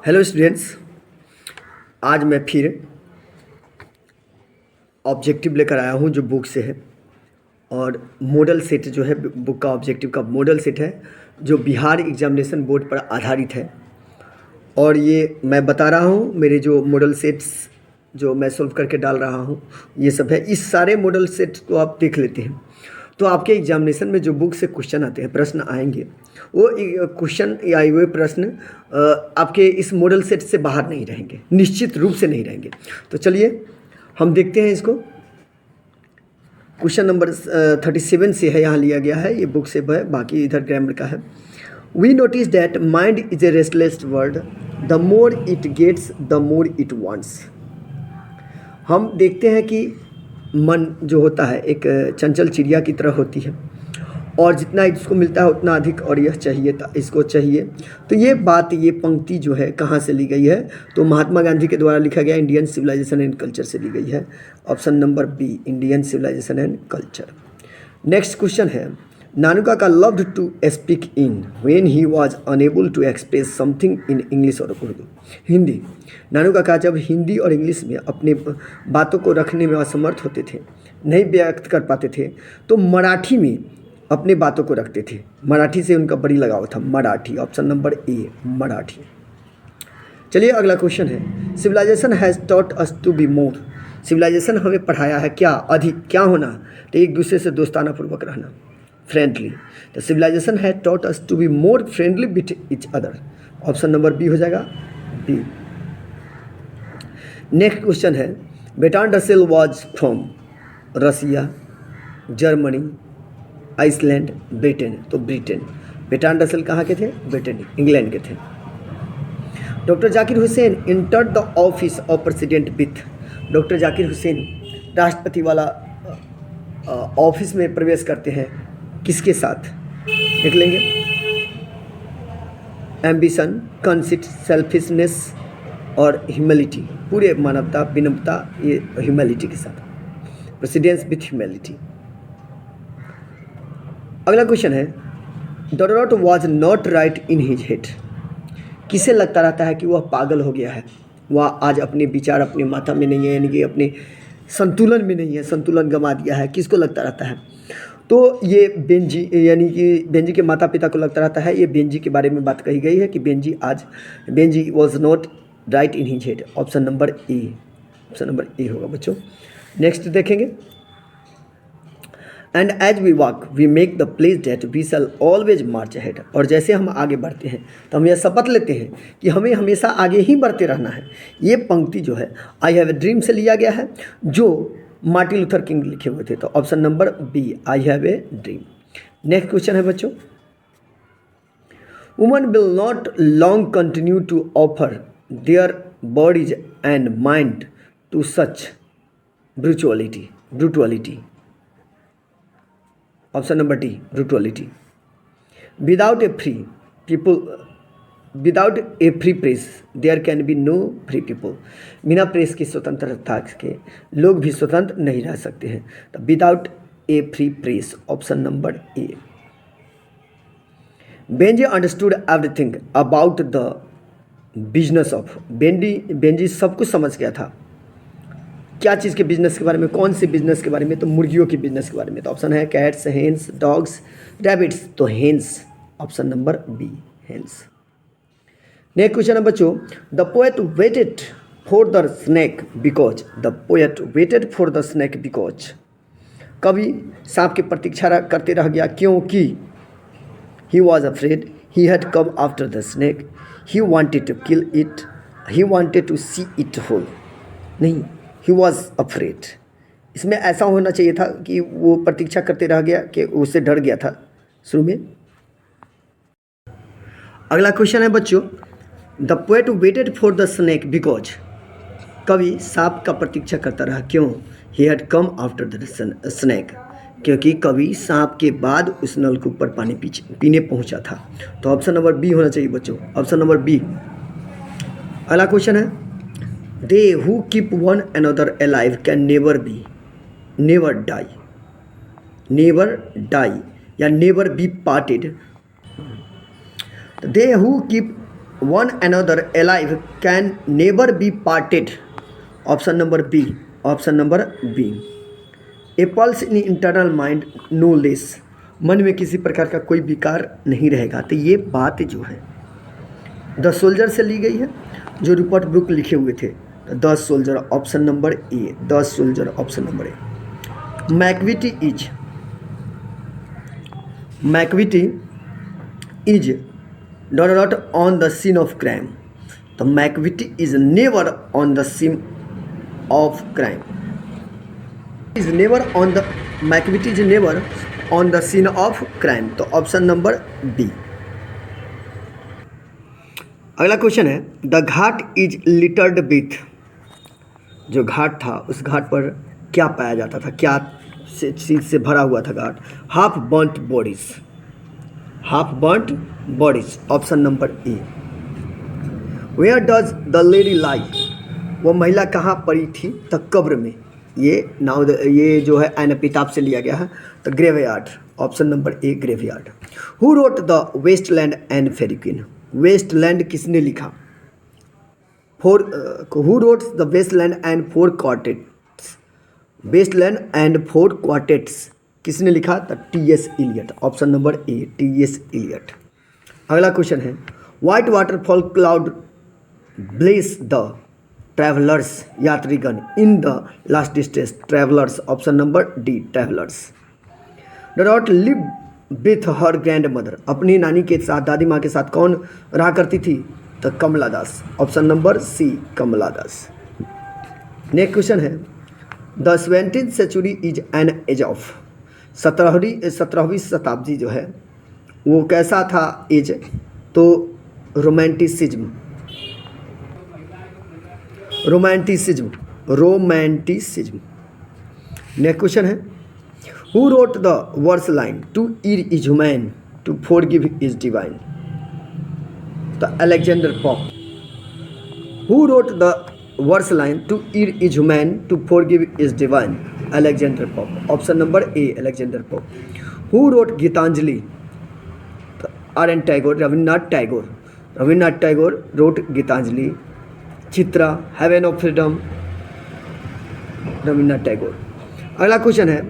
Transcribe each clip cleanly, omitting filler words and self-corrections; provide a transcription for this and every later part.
Hello students, आज मैं फिर ऑब्जेक्टिव लेकर आया हूँ जो बुक से है। और मॉडल सेट जो है बुक का ऑब्जेक्टिव का मॉडल सेट है जो बिहार एग्जामिनेशन बोर्ड पर आधारित है। और ये मैं बता रहा हूँ मेरे जो मॉडल सेट्स जो मैं सॉल्व करके डाल रहा हूँ ये सब है। इस सारे मॉडल सेट को आप देख लेते हैं तो आपके एग्जामिनेशन में जो बुक से क्वेश्चन आते हैं, प्रश्न आएंगे, वो क्वेश्चन या वे प्रश्न आपके इस मॉडल सेट से बाहर नहीं रहेंगे, निश्चित रूप से नहीं रहेंगे। तो चलिए हम देखते हैं इसको। क्वेश्चन नंबर 37 से है, यहाँ लिया गया है, ये बुक से है, बाकी इधर ग्रामर का है। We notice that mind is a restless word, the more it gets the more it wants. हम देखते हैं कि मन जो होता है एक चंचल चिड़िया की तरह होती है और जितना इसको मिलता है उतना अधिक और यह चाहिए था, इसको चाहिए। तो ये बात, ये पंक्ति जो है कहाँ से ली गई है? तो महात्मा गांधी के द्वारा लिखा गया इंडियन सिविलाइजेशन एंड कल्चर से ली गई है। Option number B, Indian civilisation and culture. Next question है, Nanukaka loved to speak in when he was unable to express something in English और उर्दू। हिंदी, नानुकाका जब हिंदी और इंग्लिश में अपने बातों को रखने में असमर्थ होते थे, नहीं व्यक्त कर पाते थे, तो मराठी में अपने बातों को रखते थे। मराठी से उनका बड़ी लगाव था, Marathi. Option number A, Marathi. चलिए अगला क्वेश्चन है, civilisation has taught us to be more. Civilisation हमें पढ़ाया है क्या? अधिक। क्या होना? तो एक दूसरे से दोस्ताना पूर्वक रहना, फ्रेंडली। तो सिविलाइजेशन है taught us to be more friendly with each other. Option number B हो जाएगा, बी। नेक्स्ट क्वेश्चन है, Bertrand Russell was from Russia, Germany, Iceland, Britain. तो ब्रिटेन। बेर्ट्रांड रसेल कहाँ के थे? ब्रिटेन, इंग्लैंड के थे। Doctor Zakir Hussain entered the office of president with. Doctor Zakir Hussain राष्ट्रपति वाला ऑफिस में प्रवेश करते हैं किसके साथ? देख लेंगे। एम्बिशन, कंसिट, सेल्फिशनेस और ह्यूमिलिटी, पूरे मानवता, विनम्रता, ये ह्यूमिलिटी के साथ, प्रेसिडेंस विथ ह्यूमिलिटी। अगला क्वेश्चन है, the dot was not right in his head. किसे लगता रहता है कि वह पागल हो गया है, वह आज अपने विचार अपने माथा में नहीं है, यानी कि अपने संतुलन में नहीं है, संतुलन गंवा दिया है। किसको लगता रहता है? तो ये बेंजी, यानी कि बेंजी के माता पिता को लगता रहता है। ये बेंजी के बारे में बात कही गई है कि Benjy was not right in his head. Option number A, option number A होगा बच्चों। नेक्स्ट देखेंगे, and as we walk we make the place that we shall always march ahead. और जैसे हम आगे बढ़ते हैं तो हम यह शपथ लेते हैं कि हमें हमेशा आगे ही बढ़ते रहना है। ये पंक्ति जो है आई हैव ए ड्रीम से लिया गया है, जो मार्टिन लूथर किंग लिखे हुए थे। तो option number B, I have a dream. Next question है बच्चों, woman will not long continue to offer their bodies and mind to such brutality. Option number D, brutality. Without a free press there can be no free people. बिना press की स्वतंत्रता के लोग भी स्वतंत्र नहीं रह सकते हैं। तो without a free press, option number A. Benji understood everything about the business of. Benji सब कुछ समझ गया था। क्या चीज़ के बिजनेस के बारे में? कौन से बिजनेस के बारे में? तो मुर्गियों के बिजनेस के बारे में। तो ऑप्शन है कैट्स, हेन्स, डॉग्स, रैबिट्स। तो hens, option number B, hens. Next question है बच्चों, the poet waited for the snake because. The poet waited for the snake because. कवि सांप की प्रतीक्षा करते रह गया क्योंकि he was afraid, he had come after the snake, he wanted to kill it, he wanted to see it whole. नहीं, he was afraid. इसमें ऐसा होना चाहिए था कि वो प्रतीक्षा करते रह गया, कि उससे डर गया था शुरू में। अगला क्वेश्चन है बच्चों, the poet waited for the snake because. कवि सांप का प्रतीक्षा करता रहा क्यों? ही had come after the snack, क्योंकि कवि सांप के बाद उस नलकूप पर पानी पीने पहुंचा था। तो ऑप्शन नंबर बी होना चाहिए बच्चों, ऑप्शन नंबर बी। अगला क्वेश्चन है, they who keep one another alive can never die या never be parted. They who keep one another alive can never be parted. Option number B. Option number B. A pulse in internal mind no less. मन में किसी प्रकार का कोई विकार नहीं रहेगा। तो ये बात जो है द सोल्जर से ली गई है, जो रूपर्ट ब्रुक लिखे हुए थे। The soldier option number A. The soldier option number A. Macavity is not on the scene of crime. The McVitie is never on the scene of crime. McVitie is never on the scene of crime. तो option number B. अगला question है the Ghat is littered with. जो घाट था उस घाट पर क्या पाया जाता था, क्या चीज से भरा हुआ था घाट? Half burnt bodies. Half burnt bodies option number A. Where does the lady lie. वो महिला कहाँ पड़ी थी? तो कब्र में। ये जो है एन एपिटाफ से लिया गया है। तो graveyard option number A graveyard. Who wrote the wasteland and फेरिक्विन। वेस्टलैंड किसने लिखा? Who wrote the wasteland and four quartets. Wasteland and four quartets किसने लिखा? तो T S. Eliot option number A T S. Eliot. अगला क्वेश्चन है white waterfall cloud bless the travellers यात्रीगण in the last distance. Travellers option number D travellers. The daughter live with her grandmother. अपनी नानी के साथ, दादी माँ के साथ कौन रहा करती थी? तो Kamala Das option number C Kamala Das. Next question है the 17th century is an age of. 17वीं शताब्दी जो है वो कैसा था एज? तो रोमांटिसिज्म। नेक्स्ट क्वेश्चन है who wrote the verse line to err is human to forgive is divine. तो Alexander Pope. Who wrote the verse line to err is human to forgive is divine. Alexander Pope option number A Alexander Pope. Who wrote Gitanjali. R N Tagore. Rabindranath Tagore wrote Gitanjali. Chitra heaven of freedom Rabindranath Tagore. अगला question है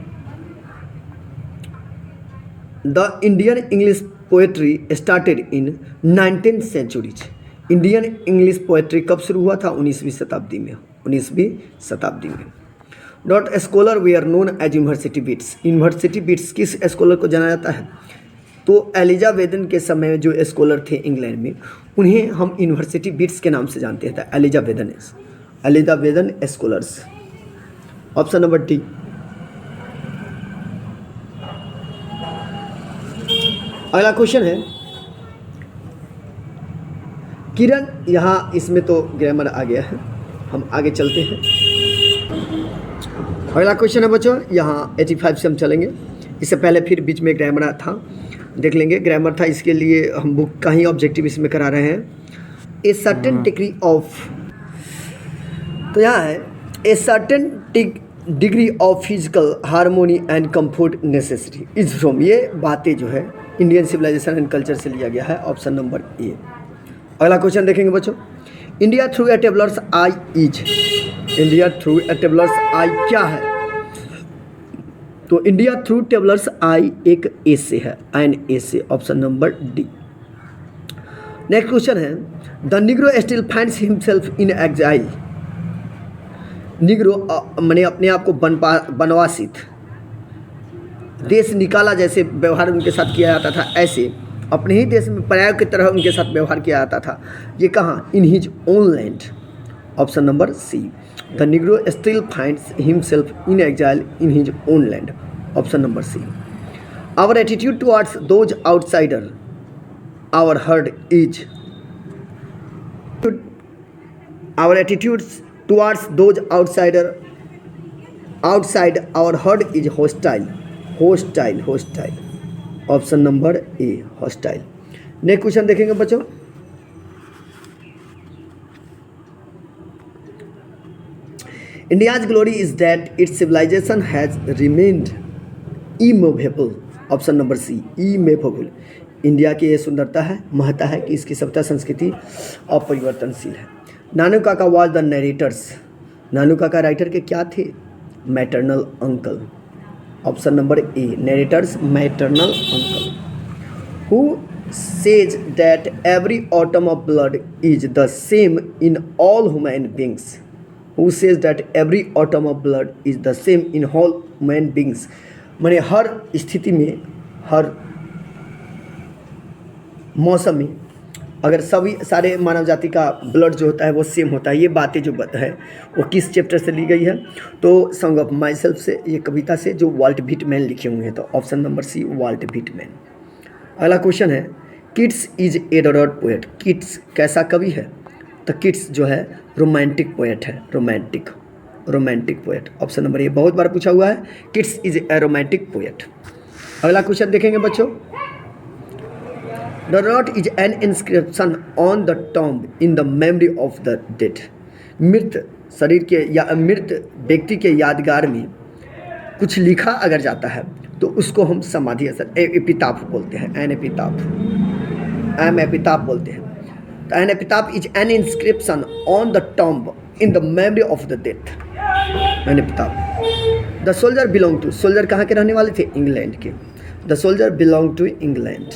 the Indian English poetry started in 19th centuries. Indian English poetry कब शुरू हुआ था? 19वीं शताब्दी में। Dot scholar we are known as university wits. University wits किस स्कॉलर को जाना जाता है? तो एलिजा वेदन के समय में जो स्कॉलर थे इंग्लैंड में, उन्हें हम यूनिवर्सिटी बीट्स के नाम से जानते हैं। Elizabethan scholars option number D. अगला क्वेश्चन है किरण। यहाँ इसमें तो ग्रामर आ गया है, हम आगे चलते हैं। अगला क्वेश्चन है बच्चों यहाँ 85 से हम चलेंगे। इससे पहले फिर बीच में ग्रामर था, देख लेंगे। ग्रामर था, इसके लिए हम बुक का ही ऑब्जेक्टिव इसमें करा रहे हैं। ए सर्टेन डिग्री ऑफ, तो यहाँ है a certain degree of physical harmony and comfort necessary is from. ये बातें जो है इंडियन सिविलाइजेशन एंड कल्चर से लिया गया है ऑप्शन नंबर ए। अगला क्वेश्चन देखेंगे बच्चों India through a traveller's eye is. India through a traveller's eye क्या है? तो इंडिया थ्रू ट्रेवलर्स आई एक एसे है, an essay option number D. Next question है the Negro still finds himself in exile. Negro मैंने अपने आप को बनवासित, देश निकाला जैसे व्यवहार उनके साथ किया जाता था, ऐसे अपने ही देश में पराया की तरह उनके साथ व्यवहार किया जाता था। ये कहाँ? In his own land option number C. The Negro still finds himself in exile in his own land option number C. Our attitude towards those outsider our herd is. Our attitudes towards those outsider outside our herd is hostile option number A hostile. Next question देखेंगे बच्चों India's glory is that its civilization has remained immovable. Option number C, immovable. India की ये सुंदरता है, महत्ता है कि इसकी सभ्यता संस्कृति अपरिवर्तनशील है। नानू काका वाज द नरेटर्स। नानू काका राइटर के क्या थे? Maternal uncle. Option number A, narrator's maternal uncle. Who says that every atom of blood is the same in all human beings? Who says that every atom of blood is the same in all human beings? माने हर स्थिति में, हर मौसम में अगर सभी सारे मानव जाति का ब्लड जो होता है वो सेम होता है। ये बातें जो है वो किस चैप्टर से ली गई है? तो सॉन्ग ऑफ माई सेल्फ से, ये कविता से जो वाल्ट व्हिटमैन लिखे हुए हैं। तो option number C, Walt Whitman. अगला क्वेश्चन है, Keats is a dot poet. Keats कैसा कवि है? तो किट्स जो है रोमांटिक पोएट है, romantic poet. Option number A बहुत बार पूछा हुआ है, Keats is a romantic poet. अगला क्वेश्चन देखेंगे बच्चों, the dot is an inscription on the tomb in the memory of the dead. मृत शरीर के या मृत व्यक्ति के यादगार में कुछ लिखा अगर जाता है तो उसको हम समाधि असर एपिताफ बोलते हैं, एन एपिताफ बोलते हैं। तो an epitaph is an inscription on the tomb in the memory of the death, an epitaph. The soldier belong to, soldier कहाँ के रहने वाले थे? इंग्लैंड के। The soldier belong to England.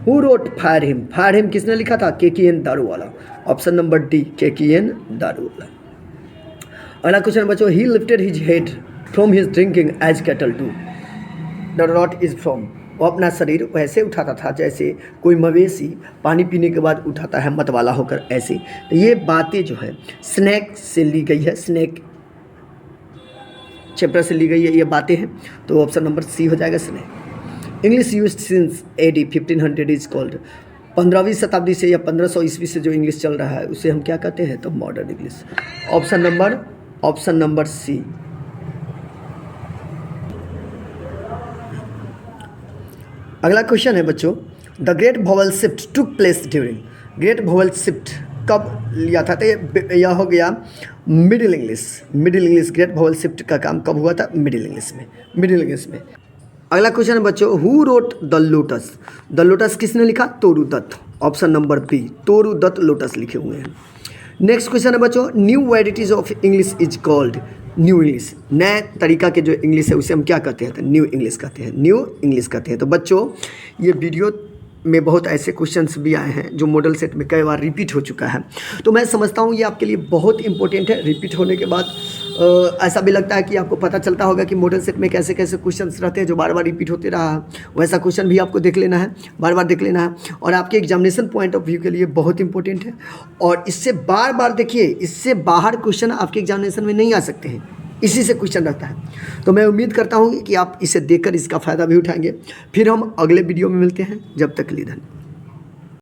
Who wrote fire him, fire him किसने लिखा था? KKN Daruwala. Option number D, KKN Daruwala. अगला क्वेश्चन बच्चों, he lifted his head from his drinking as cattle do. The dot is from, वो अपना शरीर वैसे उठाता था जैसे कोई मवेशी पानी पीने के बाद उठाता है मतवाला होकर, ऐसे। तो ये बातें जो है स्नैक से ली गई है, स्नैक चैप्टर से ली गई है ये बातें हैं। तो ऑप्शन नंबर सी हो जाएगा, snack. English used since AD 1500 is called. 15वीं शताब्दी से या 1500 ईस्वी से जो इंग्लिश चल रहा है उसे हम क्या कहते हैं? तो modern English. Option number C. अगला क्वेश्चन है बच्चों, the great vowel shift took place during. Great vowel shift कब लिया था? तो यह हो गया middle English. Great vowel shift का काम कब हुआ था? मिडिल इंग्लिश में। अगला क्वेश्चन है बच्चों, who wrote the lotus. The lotus किसने लिखा? Toru Dutt. Option number B, Toru Dutt lotus लिखे हुए हैं। नेक्स्ट क्वेश्चन है बच्चों, new varieties of English is called. New English, नए तरीका के जो इंग्लिश है उसे हम क्या कहते हैं? तो न्यू इंग्लिश कहते हैं। तो बच्चों ये वीडियो में बहुत ऐसे क्वेश्चंस भी आए हैं जो मॉडल सेट में कई बार रिपीट हो चुका है। तो मैं समझता हूँ ये आपके लिए बहुत इंपॉर्टेंट है। रिपीट होने के बाद ऐसा भी लगता है कि आपको पता चलता होगा कि मॉडल सेट में कैसे कैसे क्वेश्चंस रहते हैं जो बार बार रिपीट होते रहा। वैसा क्वेश्चन भी आपको देख लेना है, बार बार देख लेना है, और आपके एग्जामिनेशन पॉइंट ऑफ व्यू के लिए बहुत इंपॉर्टेंट है। और इससे बार बार देखिए, इससे बाहर क्वेश्चन आपके एग्जामिनेशन में नहीं आ सकते हैं, इसी से क्वेश्चन रहता है। तो मैं उम्मीद करता हूँ कि आप इसे देखकर इसका फ़ायदा भी उठाएंगे। फिर हम अगले वीडियो में मिलते हैं, जब तक के लिए धन्यवाद।